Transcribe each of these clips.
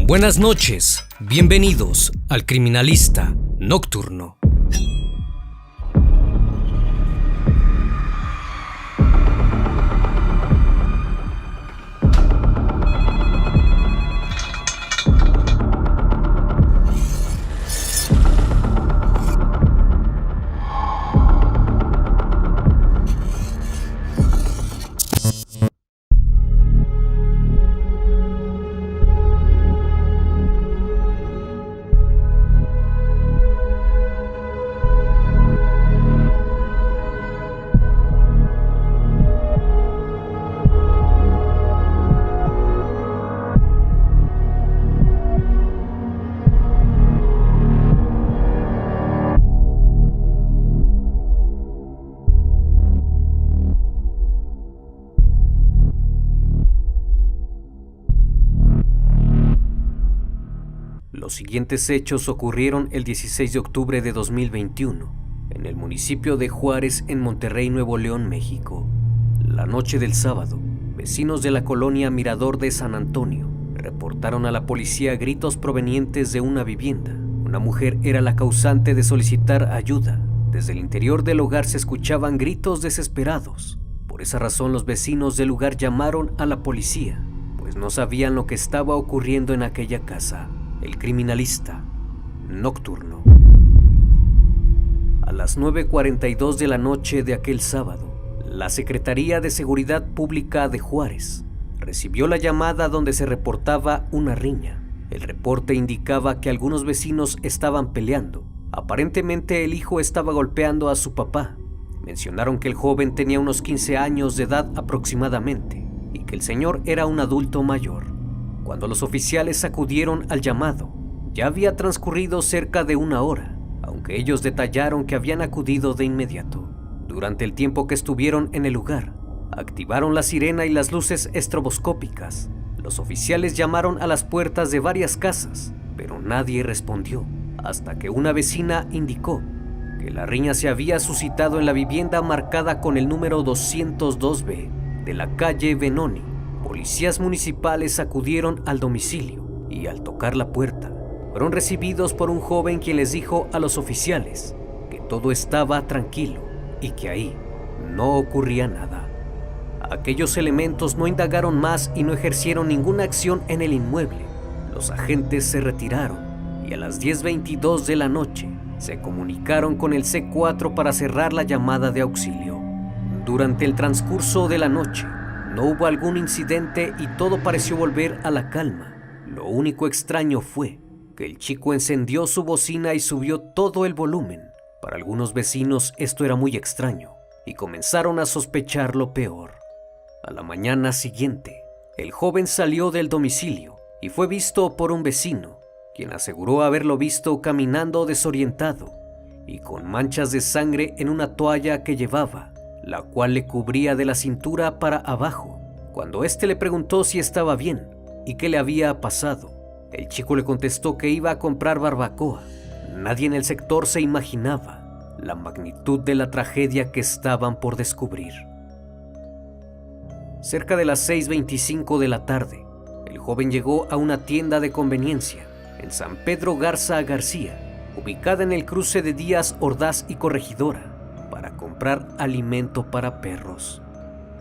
Buenas noches, bienvenidos al Criminalista Nocturno. Los siguientes hechos ocurrieron el 16 de octubre de 2021, en el municipio de Juárez, en Monterrey, Nuevo León, México. La noche del sábado, vecinos de la colonia Mirador de San Antonio reportaron a la policía gritos provenientes de una vivienda. Una mujer era la causante de solicitar ayuda. Desde el interior del hogar se escuchaban gritos desesperados. Por esa razón, los vecinos del lugar llamaron a la policía, pues no sabían lo que estaba ocurriendo en aquella casa. El Criminalista Nocturno. A las 9:42 de la noche de aquel sábado, la Secretaría de Seguridad Pública de Juárez recibió la llamada donde se reportaba una riña. El reporte indicaba que algunos vecinos estaban peleando. Aparentemente el hijo estaba golpeando a su papá. Mencionaron que el joven tenía unos 15 años de edad aproximadamente y que el señor era un adulto mayor. Cuando los oficiales acudieron al llamado, ya había transcurrido cerca de una hora, aunque ellos detallaron que habían acudido de inmediato. Durante el tiempo que estuvieron en el lugar, activaron la sirena y las luces estroboscópicas. Los oficiales llamaron a las puertas de varias casas, pero nadie respondió, hasta que una vecina indicó que la riña se había suscitado en la vivienda marcada con el número 202B de la calle Benoni. Policías municipales acudieron al domicilio y al tocar la puerta, fueron recibidos por un joven quien les dijo a los oficiales que todo estaba tranquilo y que ahí no ocurría nada. Aquellos elementos no indagaron más y no ejercieron ninguna acción en el inmueble. Los agentes se retiraron y a las 10:22 de la noche se comunicaron con el C4 para cerrar la llamada de auxilio. Durante el transcurso de la noche, no hubo algún incidente y todo pareció volver a la calma. Lo único extraño fue que el chico encendió su bocina y subió todo el volumen. Para algunos vecinos esto era muy extraño y comenzaron a sospechar lo peor. A la mañana siguiente, el joven salió del domicilio y fue visto por un vecino, quien aseguró haberlo visto caminando desorientado y con manchas de sangre en una toalla que llevaba, la cual le cubría de la cintura para abajo. Cuando éste le preguntó si estaba bien y qué le había pasado, el chico le contestó que iba a comprar barbacoa. Nadie en el sector se imaginaba la magnitud de la tragedia que estaban por descubrir. Cerca de las 6:25 de la tarde, el joven llegó a una tienda de conveniencia en San Pedro Garza García, ubicada en el cruce de Díaz Ordaz y Corregidora, para comprar alimento para perros.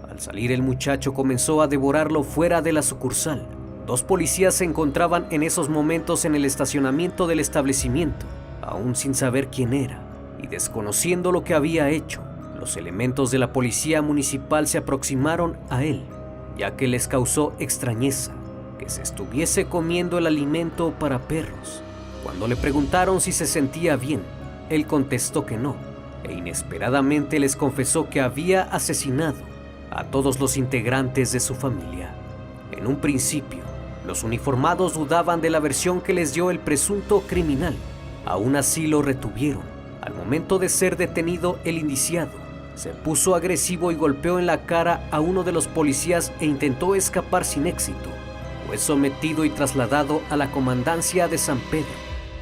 Al salir, el muchacho comenzó a devorarlo fuera de la sucursal. Dos policías se encontraban en esos momentos en el estacionamiento del establecimiento, aún sin saber quién era y desconociendo lo que había hecho. Los elementos de la policía municipal se aproximaron a él, ya que les causó extrañeza que se estuviese comiendo el alimento para perros. Cuando le preguntaron si se sentía bien, él contestó que no, e inesperadamente les confesó que había asesinado a todos los integrantes de su familia. En un principio, los uniformados dudaban de la versión que les dio el presunto criminal. Aún así lo retuvieron. Al momento de ser detenido, el indiciado se puso agresivo y golpeó en la cara a uno de los policías e intentó escapar sin éxito. Fue sometido y trasladado a la comandancia de San Pedro.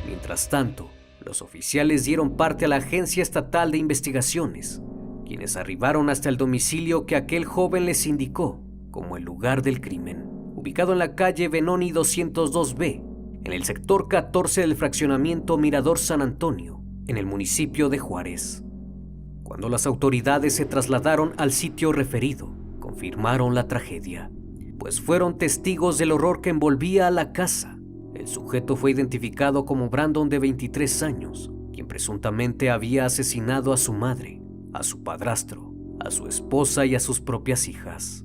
Mientras tanto, los oficiales dieron parte a la Agencia Estatal de Investigaciones, quienes arribaron hasta el domicilio que aquel joven les indicó como el lugar del crimen, ubicado en la calle Benoni 202B, en el sector 14 del fraccionamiento Mirador San Antonio, en el municipio de Juárez. Cuando las autoridades se trasladaron al sitio referido, confirmaron la tragedia, pues fueron testigos del horror que envolvía a la casa. El sujeto fue identificado como Brandon, de 23 años, quien presuntamente había asesinado a su madre, a su padrastro, a su esposa y a sus propias hijas.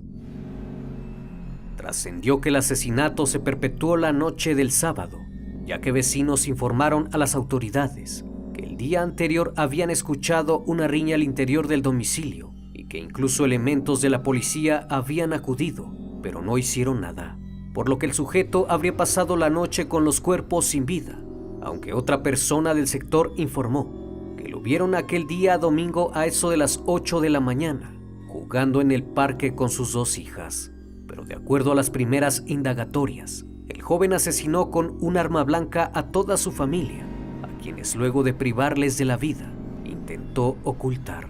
Trascendió que el asesinato se perpetuó la noche del sábado, ya que vecinos informaron a las autoridades que el día anterior habían escuchado una riña al interior del domicilio y que incluso elementos de la policía habían acudido, pero no hicieron nada, por lo que el sujeto habría pasado la noche con los cuerpos sin vida, aunque otra persona del sector informó que lo vieron aquel día domingo a eso de las 8 de la mañana, jugando en el parque con sus 2 hijas. Pero de acuerdo a las primeras indagatorias, el joven asesinó con un arma blanca a toda su familia, a quienes luego de privarles de la vida, intentó ocultar.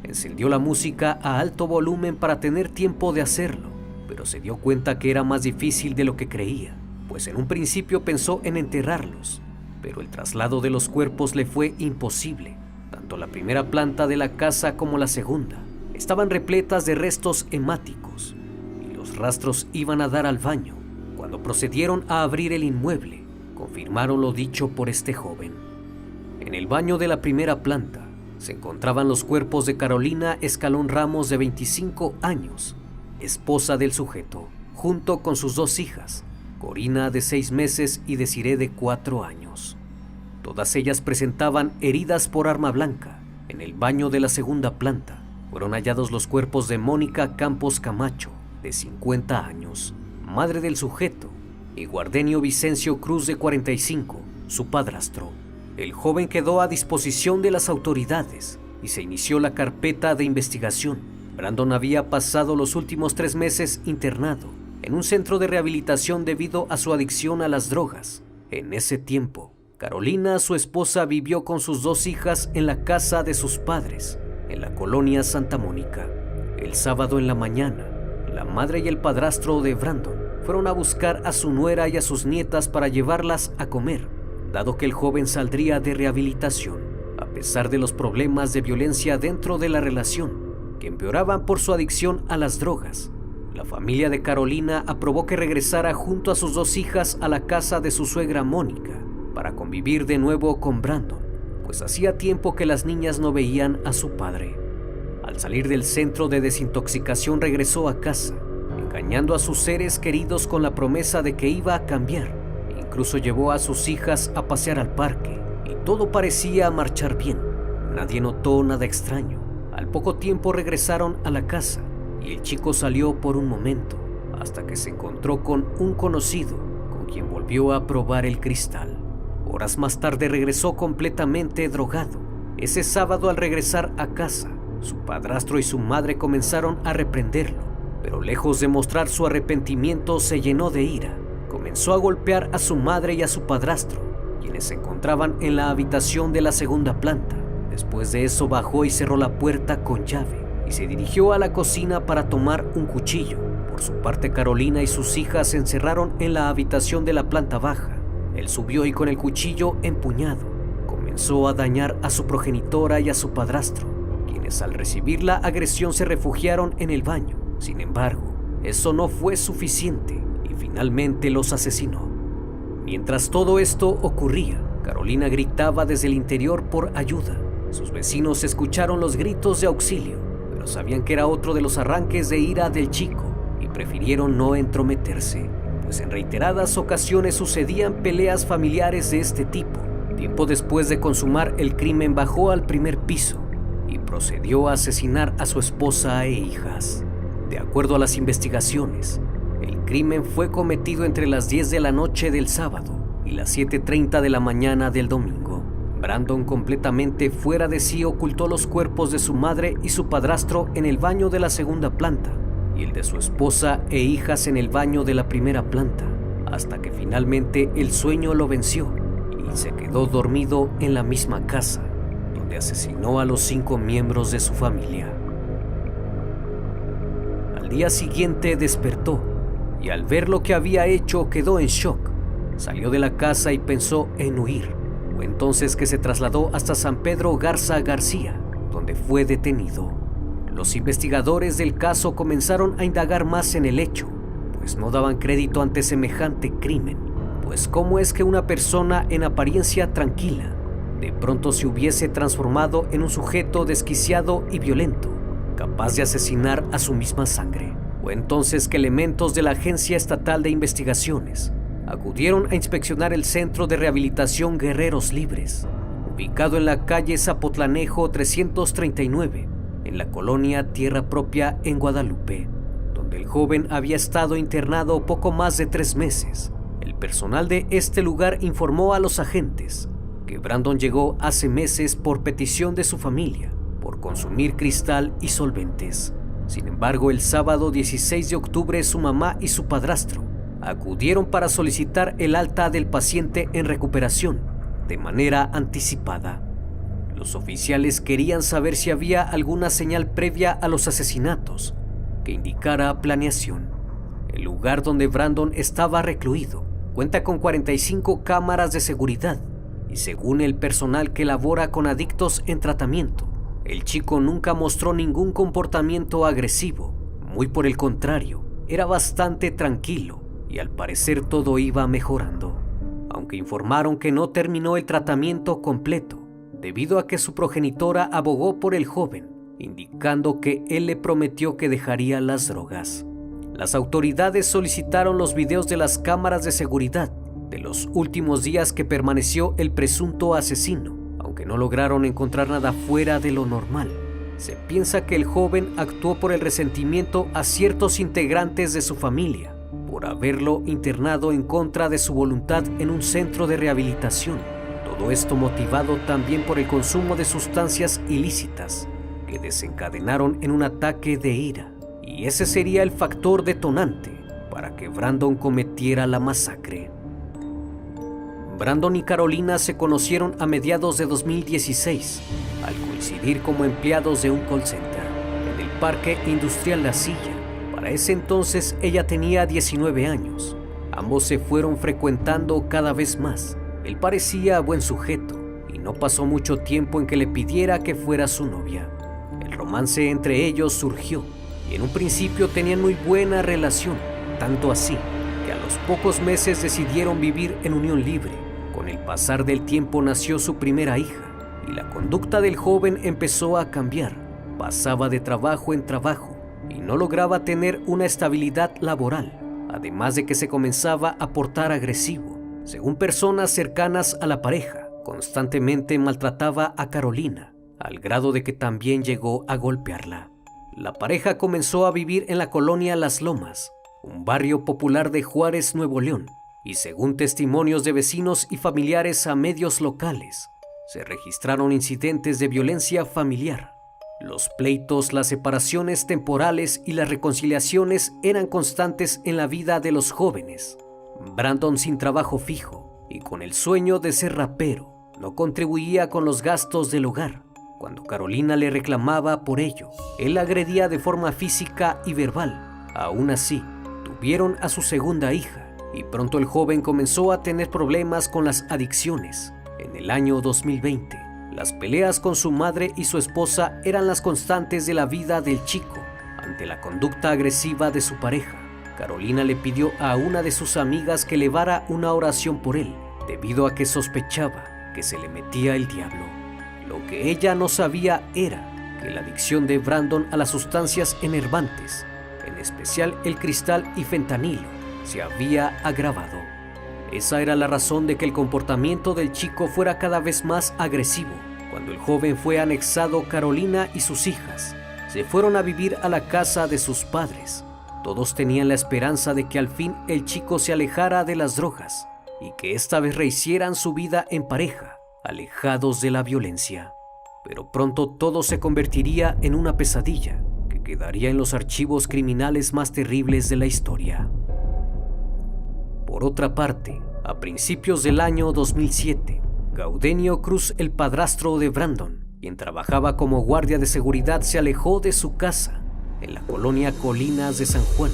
Encendió la música a alto volumen para tener tiempo de hacerlo, pero se dio cuenta que era más difícil de lo que creía, pues en un principio pensó en enterrarlos, pero el traslado de los cuerpos le fue imposible. Tanto la primera planta de la casa como la segunda estaban repletas de restos hemáticos, y los rastros iban a dar al baño. Cuando procedieron a abrir el inmueble, confirmaron lo dicho por este joven. En el baño de la primera planta se encontraban los cuerpos de Carolina Escalón Ramos, de 25 años, esposa del sujeto, junto con sus 2 hijas, Corina, de 6 meses, y Desiree, de 4 años. Todas ellas presentaban heridas por arma blanca. En el baño de la segunda planta fueron hallados los cuerpos de Mónica Campos Camacho, de 50 años, madre del sujeto, y Guardenio Vicencio Cruz, de 45, su padrastro. El joven quedó a disposición de las autoridades y se inició la carpeta de investigación. Brandon había pasado los últimos 3 meses internado en un centro de rehabilitación debido a su adicción a las drogas. En ese tiempo, Carolina, su esposa, vivió con sus 2 hijas en la casa de sus padres, en la colonia Santa Mónica. El sábado en la mañana, la madre y el padrastro de Brandon fueron a buscar a su nuera y a sus nietas para llevarlas a comer, dado que el joven saldría de rehabilitación. A pesar de los problemas de violencia dentro de la relación, que empeoraban por su adicción a las drogas, la familia de Carolina aprobó que regresara junto a sus 2 hijas a la casa de su suegra Mónica para convivir de nuevo con Brandon, pues hacía tiempo que las niñas no veían a su padre. Al salir del centro de desintoxicación regresó a casa, engañando a sus seres queridos con la promesa de que iba a cambiar. Incluso llevó a sus hijas a pasear al parque y todo parecía marchar bien. Nadie notó nada extraño. Al poco tiempo regresaron a la casa y el chico salió por un momento hasta que se encontró con un conocido con quien volvió a probar el cristal. Horas más tarde regresó completamente drogado. Ese sábado, al regresar a casa, su padrastro y su madre comenzaron a reprenderlo, pero lejos de mostrar su arrepentimiento, se llenó de ira. Comenzó a golpear a su madre y a su padrastro, quienes se encontraban en la habitación de la segunda planta. Después de eso bajó y cerró la puerta con llave y se dirigió a la cocina para tomar un cuchillo. Por su parte, Carolina y sus hijas se encerraron en la habitación de la planta baja. Él subió y con el cuchillo empuñado comenzó a dañar a su progenitora y a su padrastro, quienes al recibir la agresión se refugiaron en el baño. Sin embargo, eso no fue suficiente y finalmente los asesinó. Mientras todo esto ocurría, Carolina gritaba desde el interior por ayuda. Sus vecinos escucharon los gritos de auxilio, pero sabían que era otro de los arranques de ira del chico y prefirieron no entrometerse, pues en reiteradas ocasiones sucedían peleas familiares de este tipo. Tiempo después de consumar el crimen, bajó al primer piso y procedió a asesinar a su esposa e hijas. De acuerdo a las investigaciones, el crimen fue cometido entre las 10 de la noche del sábado y las 7:30 de la mañana del domingo. Brandon, completamente fuera de sí, ocultó los cuerpos de su madre y su padrastro en el baño de la segunda planta y el de su esposa e hijas en el baño de la primera planta, hasta que finalmente el sueño lo venció y se quedó dormido en la misma casa, donde asesinó a los 5 miembros de su familia. Al día siguiente despertó y al ver lo que había hecho quedó en shock. salió de la casa y pensó en huir. Fue entonces que se trasladó hasta San Pedro Garza García, donde fue detenido. Los investigadores del caso comenzaron a indagar más en el hecho, pues no daban crédito ante semejante crimen. Pues cómo es que una persona en apariencia tranquila de pronto se hubiese transformado en un sujeto desquiciado y violento, capaz de asesinar a su misma sangre. Fue entonces que elementos de la Agencia Estatal de Investigaciones acudieron a inspeccionar el Centro de Rehabilitación Guerreros Libres, ubicado en la calle Zapotlanejo 339, en la colonia Tierra Propia en Guadalupe, donde el joven había estado internado poco más de 3 meses. El personal de este lugar informó a los agentes que Brandon llegó hace meses por petición de su familia, por consumir cristal y solventes. Sin embargo, el sábado 16 de octubre su mamá y su padrastro acudieron para solicitar el alta del paciente en recuperación de manera anticipada. Los oficiales querían saber si había alguna señal previa a los asesinatos que indicara planeación. El lugar donde Brandon estaba recluido cuenta con 45 cámaras de seguridad y según el personal que labora con adictos en tratamiento, el chico nunca mostró ningún comportamiento agresivo. Muy por el contrario, era bastante tranquilo y al parecer todo iba mejorando, aunque informaron que no terminó el tratamiento completo debido a que su progenitora abogó por el joven, indicando que él le prometió que dejaría las drogas. Las autoridades solicitaron los videos de las cámaras de seguridad de los últimos días que permaneció el presunto asesino, aunque no lograron encontrar nada fuera de lo normal. Se piensa que el joven actuó por el resentimiento a ciertos integrantes de su familia, por haberlo internado en contra de su voluntad en un centro de rehabilitación. Todo esto motivado también por el consumo de sustancias ilícitas que desencadenaron en un ataque de ira. Y ese sería el factor detonante para que Brandon cometiera la masacre. Brandon y Carolina se conocieron a mediados de 2016, al coincidir como empleados de un call center en el Parque Industrial La Silla. Para ese entonces ella tenía 19 años. Ambos se fueron frecuentando cada vez más. Él parecía buen sujeto y no pasó mucho tiempo en que le pidiera que fuera su novia. El romance entre ellos surgió y en un principio tenían muy buena relación, tanto así que a los pocos meses decidieron vivir en unión libre. Con el pasar del tiempo nació su primera hija y la conducta del joven empezó a cambiar. Pasaba de trabajo en trabajo y no lograba tener una estabilidad laboral, además de que se comenzaba a portar agresivo. Según personas cercanas a la pareja, constantemente maltrataba a Carolina, al grado de que también llegó a golpearla. La pareja comenzó a vivir en la colonia Las Lomas, un barrio popular de Juárez, Nuevo León, y según testimonios de vecinos y familiares a medios locales, se registraron incidentes de violencia familiar. Los pleitos, las separaciones temporales y las reconciliaciones eran constantes en la vida de los jóvenes. Brandon, sin trabajo fijo y con el sueño de ser rapero, no contribuía con los gastos del hogar. Cuando Carolina le reclamaba por ello, él la agredía de forma física y verbal. Aún así, tuvieron a su segunda hija y pronto el joven comenzó a tener problemas con las adicciones. En el año 2020, las peleas con su madre y su esposa eran las constantes de la vida del chico. Ante la conducta agresiva de su pareja, Carolina le pidió a una de sus amigas que elevara una oración por él, debido a que sospechaba que se le metía el diablo. Lo que ella no sabía era que la adicción de Brandon a las sustancias enervantes, en especial el cristal y fentanilo, se había agravado. Esa era la razón de que el comportamiento del chico fuera cada vez más agresivo. Cuando el joven fue anexado, Carolina y sus hijas se fueron a vivir a la casa de sus padres. Todos tenían la esperanza de que al fin el chico se alejara de las drogas y que esta vez rehicieran su vida en pareja, alejados de la violencia. Pero pronto todo se convertiría en una pesadilla que quedaría en los archivos criminales más terribles de la historia. Por otra parte, a principios del año 2007, Gaudenio Cruz, el padrastro de Brandon, quien trabajaba como guardia de seguridad, se alejó de su casa en la colonia Colinas de San Juan.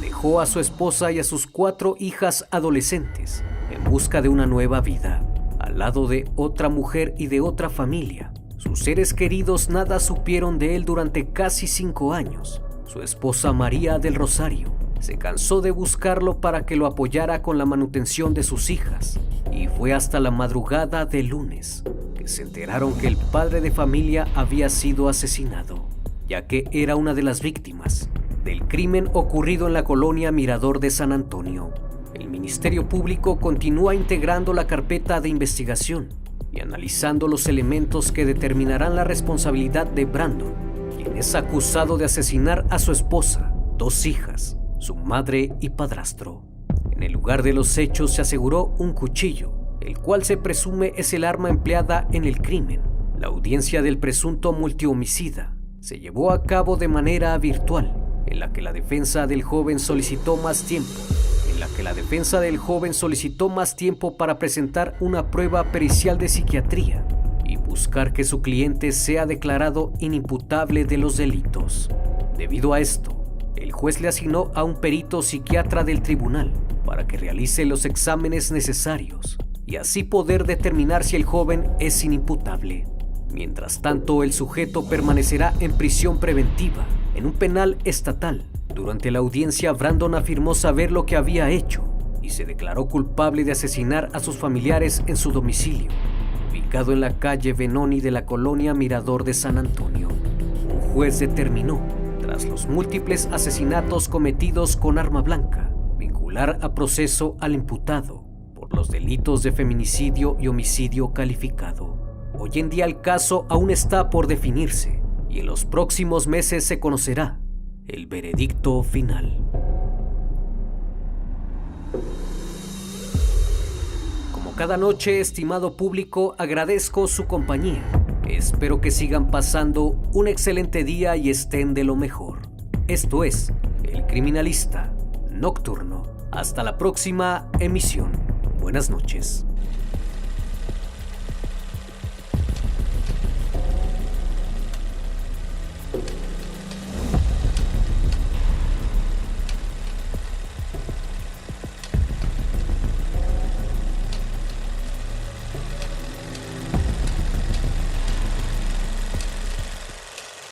Dejó a su esposa y a sus 4 hijas adolescentes en busca de una nueva vida, al lado de otra mujer y de otra familia. Sus seres queridos nada supieron de él durante casi 5 años. Su esposa María del Rosario se cansó de buscarlo para que lo apoyara con la manutención de sus hijas, y fue hasta la madrugada del lunes que se enteraron que el padre de familia había sido asesinado, ya que era una de las víctimas del crimen ocurrido en la colonia Mirador de San Antonio. El Ministerio Público continúa integrando la carpeta de investigación y analizando los elementos que determinarán la responsabilidad de Brandon, quien es acusado de asesinar a su esposa, 2 hijas, su madre y padrastro. En el lugar de los hechos se aseguró un cuchillo, el cual se presume es el arma empleada en el crimen. La audiencia del presunto multihomicida se llevó a cabo de manera virtual, en la que la defensa del joven solicitó más tiempo para presentar una prueba pericial de psiquiatría y buscar que su cliente sea declarado inimputable de los delitos. Debido a esto, el juez le asignó a un perito psiquiatra del tribunal para que realice los exámenes necesarios y así poder determinar si el joven es inimputable. Mientras tanto, el sujeto permanecerá en prisión preventiva en un penal estatal. Durante la audiencia, Brandon afirmó saber lo que había hecho y se declaró culpable de asesinar a sus familiares en su domicilio, ubicado en la calle Benoni de la colonia Mirador de San Antonio. Un juez determinó, tras los múltiples asesinatos cometidos con arma blanca, vincular a proceso al imputado por los delitos de feminicidio y homicidio calificado. Hoy en día el caso aún está por definirse y en los próximos meses se conocerá el veredicto final. Como cada noche, estimado público, agradezco su compañía. Espero que sigan pasando un excelente día y estén de lo mejor. Esto es El Criminalista Nocturno. Hasta la próxima emisión. Buenas noches.